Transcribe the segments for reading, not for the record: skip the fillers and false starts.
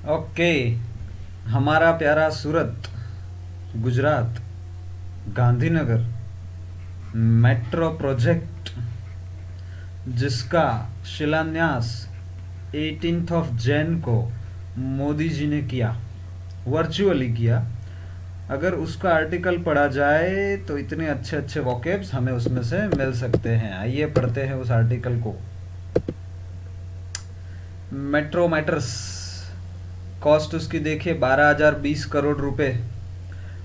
Okay, हमारा प्यारा सूरत, Gujarat, Gandhinagar metro project, जिसका शिलान्यास 18 ऑफ जैन को मोदी जी ने किया, वर्चुअली किया। अगर उसका आर्टिकल पढ़ा जाए तो इतने अच्छे अच्छे वोकेब्स हमें उसमें से मिल सकते हैं। आइए पढ़ते हैं उस आर्टिकल को। मेट्रो मैटर्स, कॉस्ट उसकी देखिए 12,020 करोड़ रुपए।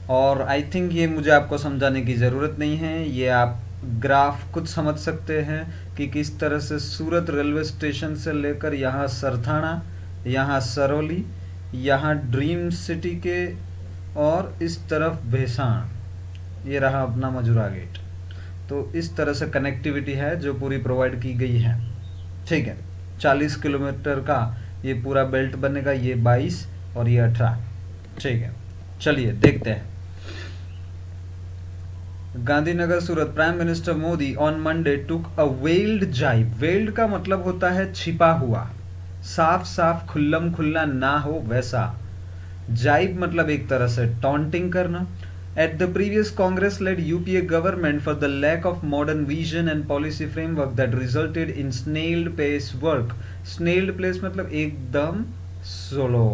और आई थिंक ये मुझे आपको समझाने की ज़रूरत नहीं है, ये आप ग्राफ खुद समझ सकते हैं कि किस तरह से सूरत रेलवे स्टेशन से लेकर यहाँ सरथाना, यहाँ सरौली, यहाँ ड्रीम सिटी के, और इस तरफ भैसाण, ये रहा अपना मजुरा गेट। तो इस तरह से कनेक्टिविटी है जो पूरी प्रोवाइड की गई है। ठीक है, 40 किलोमीटर का ये पूरा बेल्ट बनेगा, ये 22 और ये 18। ठीक है, चलिए देखते हैं। Gandhinagar Surat, prime minister Modi on Monday took a weld jibe. Weld का मतलब होता है छिपा हुआ, साफ साफ खुल्लम खुल्ला ना हो वैसा। जाइब मतलब एक तरह से टॉन्टिंग करना। At the previous Congress-led UPA government for the lack of modern vision and policy framework that resulted in snailed pace work. Snailed pace मतलब एकदम स्लो,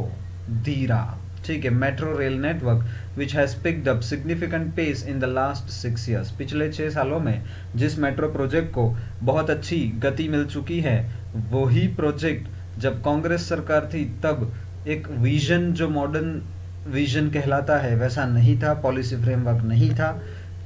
धीरा। ठीक है, metro rail network which has picked up significant pace in the last 6 years. पिछले 6 सालों में जिस metro project को बहुत अच्छी गति मिल चुकी है, वही प्रोजेक्ट जब कांग्रेस सरकार थी तब एक विजन, जो मॉडर्न विजन कहलाता है, वैसा नहीं था, पॉलिसी फ्रेमवर्क नहीं था।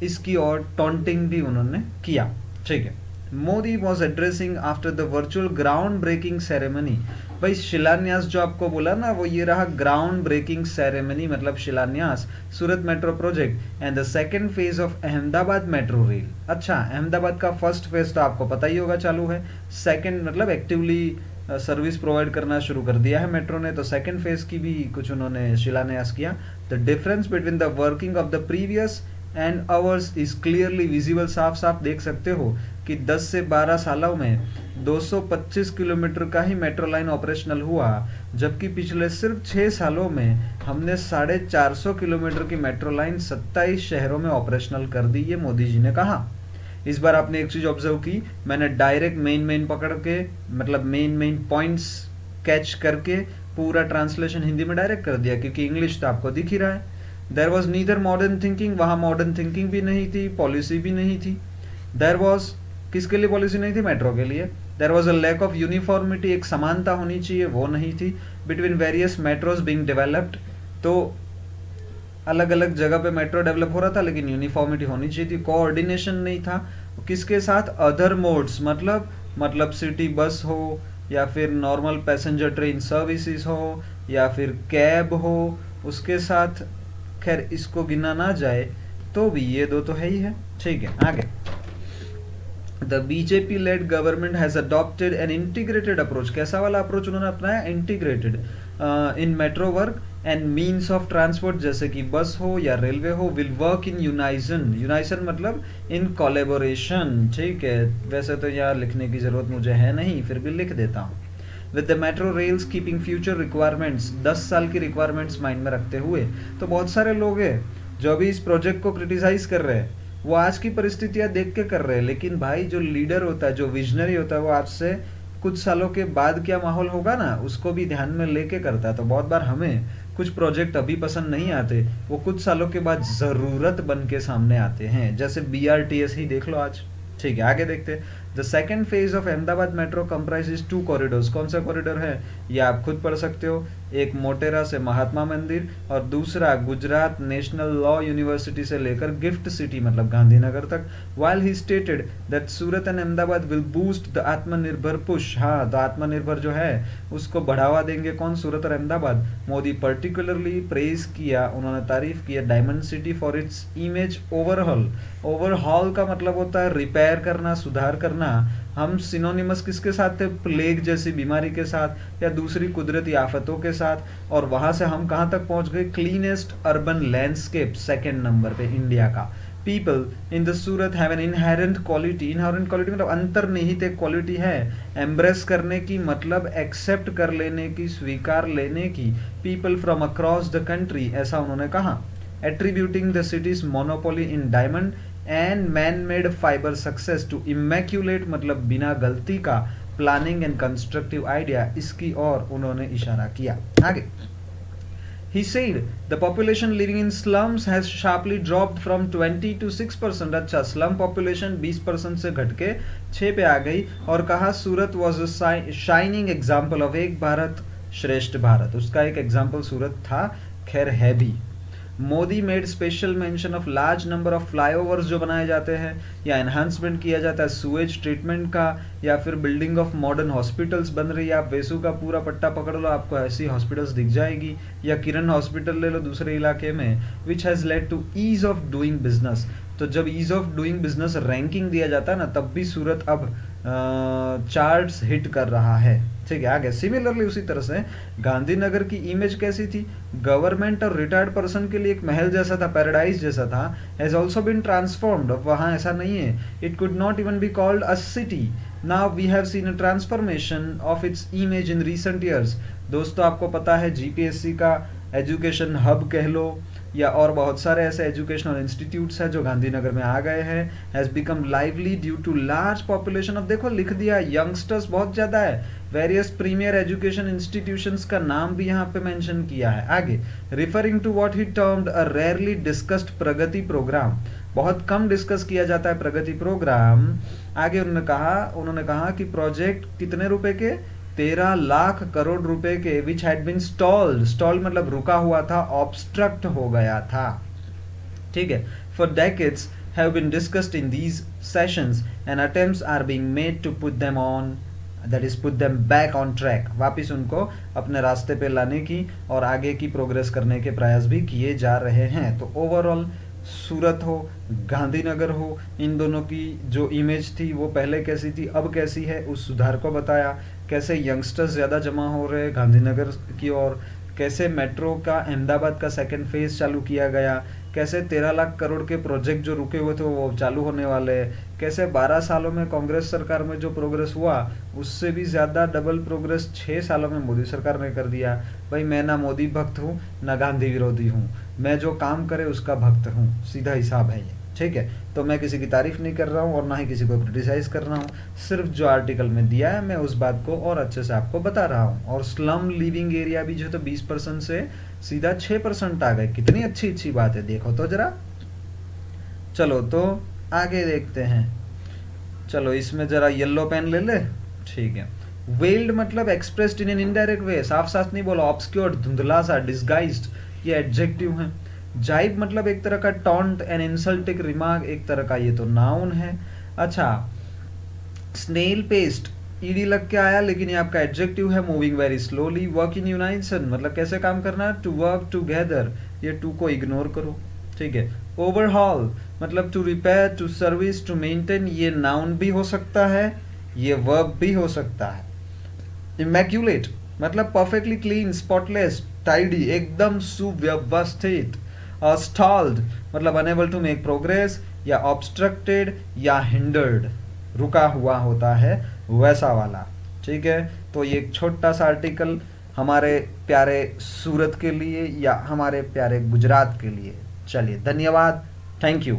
इसकी और टॉन्टिंग भी उन्होंने किया। ठीक है, Modi was addressing after the virtual ground breaking ceremony. भाई शिलान्यास जो आपको बोला ना, वो ये रहा ग्राउंड ब्रेकिंग सेरेमनी, मतलब शिलान्यास Surat metro project and the second phase of Ahmedabad metro rail. अच्छा, अहमदाबाद का फर्स्ट फेज तो आपको पता ही होगा चालू है, सेकेंड मतलब एक्टिवली सर्विस प्रोवाइड करना शुरू कर दिया है मेट्रो ने, तो सेकंड फेज की भी कुछ उन्होंने शिलान्यास किया। The difference between the working of the previous and hours is clearly visible. साफ साफ देख सकते हो कि 10 से 12 सालों में 225 किलोमीटर का ही मेट्रो लाइन ऑपरेशनल हुआ, जबकि पिछले सिर्फ 6 सालों में हमने 450 किलोमीटर की मेट्रो लाइन 27 शहरों में ऑपरेशनल कर दी, ये मोदी जी ने कहा। इस बार आपने एक चीज ऑब्जर्व की, मैंने डायरेक्ट मेन पकड़ के, मतलब मेन पॉइंट्स कैच करके पूरा ट्रांसलेशन हिंदी में डायरेक्ट कर दिया, क्योंकि इंग्लिश तो आपको दिख ही रहा है। There was neither modern thinking, वहां मॉडर्न थिंकिंग भी नहीं थी, पॉलिसी भी नहीं थी। देयर वॉज, किसके लिए पॉलिसी नहीं थी? मेट्रो के लिए। There was a lack of uniformity, एक समानता होनी चाहिए, वो नहीं थी। Between various metros being developed, तो अलग अलग जगह पे मेट्रो डेवलप हो रहा था, लेकिन यूनिफॉर्मिटी होनी चाहिए थी। कोऑर्डिनेशन नहीं था, किसके साथ? अदर मोड्स, मतलब सिटी बस हो, या फिर नॉर्मल पैसेंजर ट्रेन सर्विसेज हो, या फिर कैब हो, उसके साथ। खैर इसको गिना ना जाए तो भी ये दो तो है ही है। ठीक है, आगे। The BJP lead government has adopted an integrated approach. कैसा वाला अप्रोच उन्होंने अपनाया? Integrated in metro work and means of transport, जैसे कि बस हो या रेलवे हो, विल वर्क इन यूनाइजन। यूनाइजन मतलब इन कोलेबोरेशन। ठीक है, वैसे तो यार लिखने की जरूरत मुझे है नहीं, फिर भी लिख देता हूँ। With the metro rails keeping future requirements, 10 साल की रिक्वायरमेंट्स माइंड में रखते हुए। तो बहुत सारे लोग हैं जो अभी इस प्रोजेक्ट को क्रिटिसाइज कर रहे हैं, वो आज की परिस्थितियां देख के कर रहे हैं, लेकिन भाई जो लीडर होता है, जो विजनरी होता है, वो आज से कुछ सालों के बाद क्या माहौल होगा ना, उसको भी ध्यान में लेके करता है। तो बहुत बार हमें कुछ प्रोजेक्ट अभी पसंद नहीं आते, वो कुछ सालों के बाद जरूरत बन के सामने आते हैं, जैसे BRTS ही देख लो आज। ठीक है, आगे देखते हैं। The second phase of Ahmedabad metro comprises 2 corridors. कौन सा कॉरिडोर है ये आप खुद पढ़ सकते हो। एक मोटेरा से महात्मा मंदिर, और दूसरा गुजरात नेशनल लॉ यूनिवर्सिटी से लेकर गिफ्ट सिटी मतलब गांधीनगर तक। While he stated that Surat and Ahmedabad will boost the आत्मनिर्भर पुश। हाँ, तो आत्मनिर्भर जो है उसको बढ़ावा देंगे कौन? सूरत और अहमदाबाद। मोदी पर्टिकुलरली प्रेज किया, उन्होंने तारीफ किया diamond city for its image overhaul. Overhaul का मतलब होता है रिपेयर करना, सुधार करना। हम सिनोनिमस किसके साथ थे? प्लेग जैसी बीमारी के साथ, या दूसरी कुदरती आफतों के साथ। और वहां से हम कहां तक पहुंच गए? Cleanest urban landscape, second number पे इंडिया का। People in the Surat have an inherent quality, inherent quality मतलब अंतर्निहित एक क्वालिटी है, एम्ब्रेस करने की मतलब एक्सेप्ट कर लेने की, स्वीकार लेने की, people from across the country, ऐसा उन्होंने कहा। Attributing the city's monopoly in diamond and man made fibre success to immaculate मतलब बिना गलती का प्लानिंग एंड कंस्ट्रक्टिव आइडिया, इसकी ओर उन्होंने इशारा किया। आगे He said the population living in slums has sharply dropped from 20 to 6%। अच्छा, स्लम पॉपुलेशन 20% से घट के 6 पे आ गई, और कहा Surat was a shining example of Ek Bharat श्रेष्ठ भारत, उसका एक एग्जाम्पल सूरत था, खैर है भी। Modi made special mention of large number of flyovers जो बनाए जाते हैं या एनहांसमेंट किया जाता है सुएज ट्रीटमेंट का, या फिर बिल्डिंग ऑफ मॉडर्न हॉस्पिटल्स बन रही है। आप वेसु का पूरा पट्टा पकड़ लो, आपको ऐसी हॉस्पिटल्स दिख जाएगी, या किरण हॉस्पिटल ले लो दूसरे इलाके में, which has led to ease of doing business. तो जब ease of doing business ranking दिया जाता है ना, तब भी सूरत अब चार्ट्स हिट कर रहा है। ठीक है, आगे सिमिलरली उसी तरह से गांधीनगर की इमेज कैसी थी, गवर्नमेंट और रिटायर्ड पर्सन के लिए एक महल जैसा था, पैराडाइज जैसा था, हैज ऑल्सो बीन ट्रांसफॉर्म्ड। वहाँ ऐसा नहीं है, it could not even be called a city, now we have seen a transformation of its image in recent years. दोस्तों आपको पता है जीपीएससी का एजुकेशन हब कह लो, या और बहुत सारे ऐसे एजुकेशनल इंस्टीट्यूट्स हैं जो गांधीनगर में आ गए हैं, has become lively due to large population of, देखो लिख दिया, यंगस्टर्स बहुत ज़्यादा है, वेरियस प्रीमियर एजुकेशन इंस्टीट्यूशंस का नाम भी यहाँ पे मेंशन किया है। आगे referring to what he termed a rarely discussed Pragati programme, बहुत कम डिस्कस किया जाता है प्रगति प्रोग्राम। आगे उन्होंने कहा कि प्रोजेक्ट कितने रुपए के, 13 लाख करोड़ रुपए के, विच हैड बीन स्टॉल्ड मतलब रुका हुआ था, ऑब्स्ट्रक्ट हो गया था। ठीक है, for decades have been discussed in these sessions and attempts are being made to put them on, that is put them back on track, वापिस उनको अपने रास्ते पे लाने की और आगे की प्रोग्रेस करने के प्रयास भी किए जा रहे हैं। तो ओवरऑल सूरत हो गांधीनगर हो, इन दोनों की जो इमेज थी वो पहले कैसी थी अब कैसी है, उस सुधार को बताया, कैसे यंगस्टर्स ज़्यादा जमा हो रहे हैं गांधीनगर की ओर, कैसे मेट्रो का अहमदाबाद का सेकेंड फेज चालू किया गया, कैसे 13 लाख करोड़ के प्रोजेक्ट जो रुके हुए थे वो चालू होने वाले हैं, कैसे 12 सालों में कांग्रेस सरकार में जो प्रोग्रेस हुआ उससे भी ज़्यादा डबल प्रोग्रेस 6 सालों में मोदी सरकार ने कर दिया। भाई मैं ना मोदी भक्त हूँ ना गांधी विरोधी हूँ, मैं जो काम करे उसका भक्त हूँ, सीधा हिसाब है ये। ठीक है, तो मैं किसी की तारीफ नहीं कर रहा हूँ और ना ही किसी को क्रिटिसाइज कर रहा हूँ, सिर्फ जो आर्टिकल में दिया है मैं उस बात को और अच्छे से आपको बता रहा हूँ। और स्लम लिविंग एरिया भी जो तो 20% से सीधा 6% आ गए, कितनी अच्छी बात है, देखो तो जरा। चलो तो आगे देखते हैं, चलो इसमें जरा येलो पेन ले ले। ठीक है, वेल्ड मतलब expressed in an indirect way, साफ साफ नहीं बोला, ऑब्सक्योर्ड धुंधला सा, डिस्गाइज्ड, ये एडजेक्टिव है। जाइब मतलब एक तरह का टॉन्ट एंड इंसल्टिंग रिमार्क, एक तरह का ये तो नाउन है। अच्छा, स्नेल पेस्ट ईडी लग के आया लेकिन ये आपका एडजेक्टिव है, moving very slowly. Work in united मतलब कैसे काम करना, टू वर्क टुगेदर, ये टू को इग्नोर करो। ठीक है, ओवरहॉल मतलब to repair, to service, to maintain, ये नाउन भी हो सकता है, ये वर्ब भी हो सकता है। इमैक्यूलेट मतलब परफेक्टली क्लीन, स्पॉटलेस, टाइडी, एकदम सुव्यवस्थित। स्टॉल्ड मतलब अनेबल टू मेक प्रोग्रेस, या ऑब्स्ट्रक्टेड या हिंडर्ड, रुका हुआ होता है वैसा वाला। ठीक है, तो ये एक छोटा सा आर्टिकल हमारे प्यारे सूरत के लिए या हमारे प्यारे गुजरात के लिए। चलिए धन्यवाद, थैंक यू।